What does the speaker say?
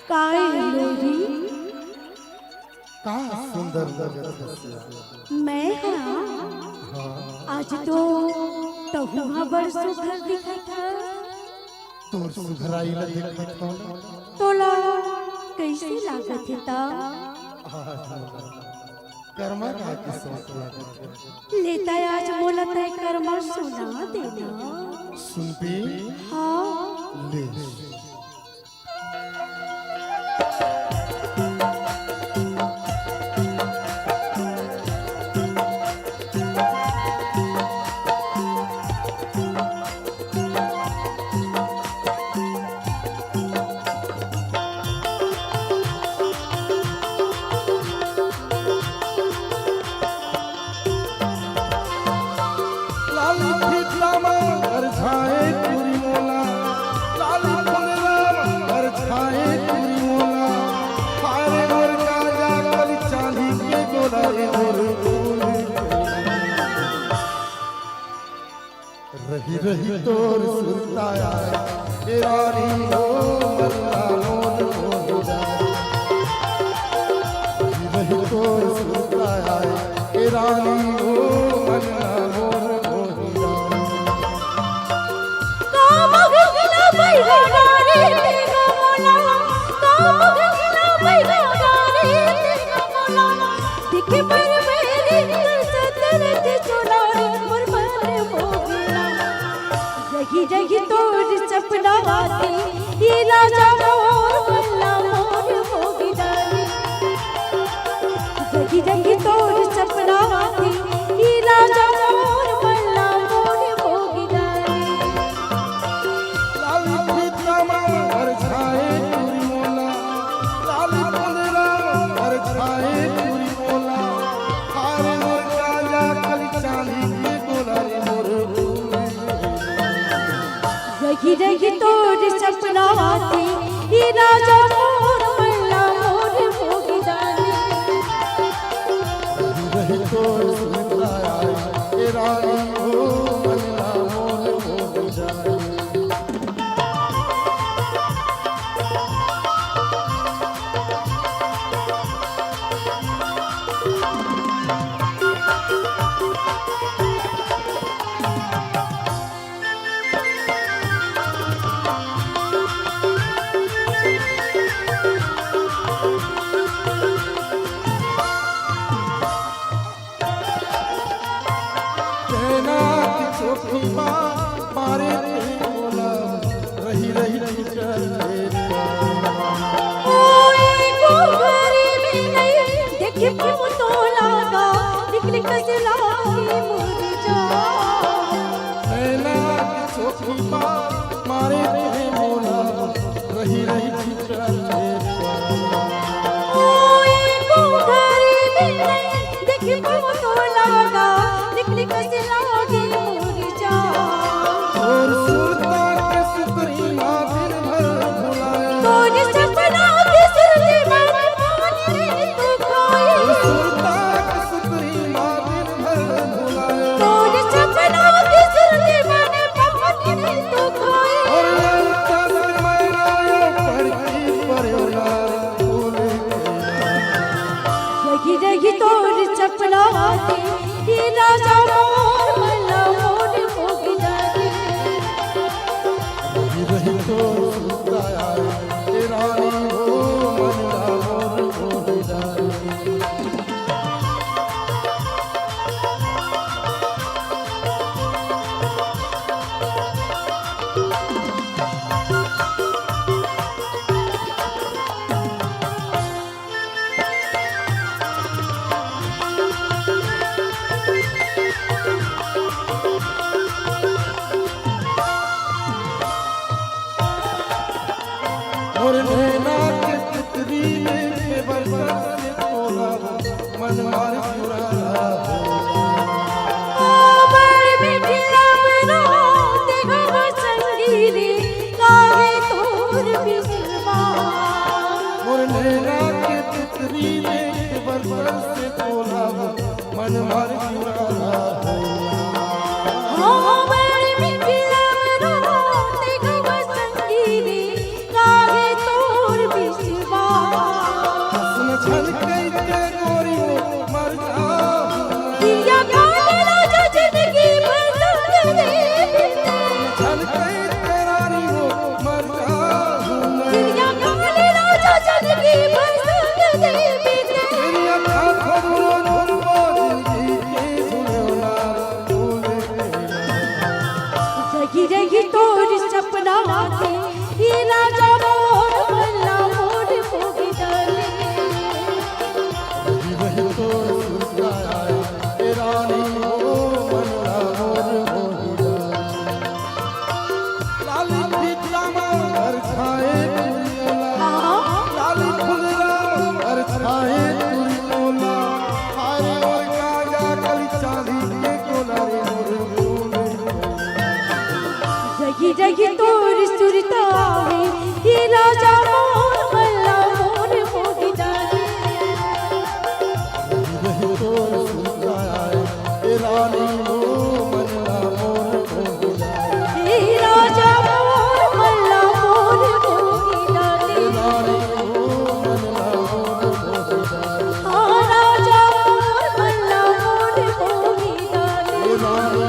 काय लोरी का सुंदर लगत मैं हाँ आज तो तहुआ बड़ सुघर दिखत है तोर सुघराई ल देखत हो तोला कैसे लागत है ता कर्मा का के सोच लागत लेता आज मोला तय कर्मा सुना देना सुनती हाँ ले रही रही तोर सुरताया रानी हो मल्ला मोन हो जाए रही रही तोर सुरताया रानी हो मल्ला मोन हो जाए काम गगना बैगा गारे तेगा मोला काम गगना बैगा गारे तेगा मोला दिखे पर मेरी सतर ते चुनारे मोर पर मोगला रही रही तोर सपना आती ये राजा मोर बल्ला मोर होगी डाली रही रही तोर सपना आती ये राजा मोर बल्ला मोर होगी डाली लाल भीतमा हर छाए पूरी मोला लाल पंदरा हर छाए पूरी मोला हारे मोर राजा कल चांदी के गोला रे मोर रही रही तोर सपना आती ये राजा मोर बल्ला मोर होगी डाली रही तो सुनताया ए रानी हो मल्ला मोर हो जाए मारे बोला रही रही चले ओए गोबरे में नहीं देखे पाँव तो लागा निकले कसला की मोरी जा नैना की चोखी मारे बोला रही रही चले ओए गोबरे में नहीं देखे पाँव तो लागा निकले कसला की मोरी जा और सुरता के सुतरी दिन भर भुलाया तोरे सपना के सुरते मन पानी रे तू खोई सुरता के सुतरी दिन भर भुलाया तोरे सपना के सुरते मन पानी रे तू खोई और ललता समय आया पड़की परोला बोले रही रही तोर सपना आती ये राजा मोर मल्ला मोर होगी डाली रही तो सुनताया ए रानी हो मल्ला मोर हो जाए और नैना के तितरी के बरसात से तोला मन मार चुराला बड़ मिठला बना देखो संगीरी काहे तोर बिसवा और नैना के तितरी के बरसात से तोला मन मार चुराला बड़ मिठला बना देखो संगीरी जगी तोर सुरता है ये राजा मोर मल्ला मोर मोगी डाले रही तोर सुरताए ए रानी हो मल्ला मोर मोगी डाले हे राजा मोर मल्ला मोर मोगी डाले रानी हो मल्ला मोर मोगी डाले हाँ राजा मोर मल्ला मोर मोगी डाले रानी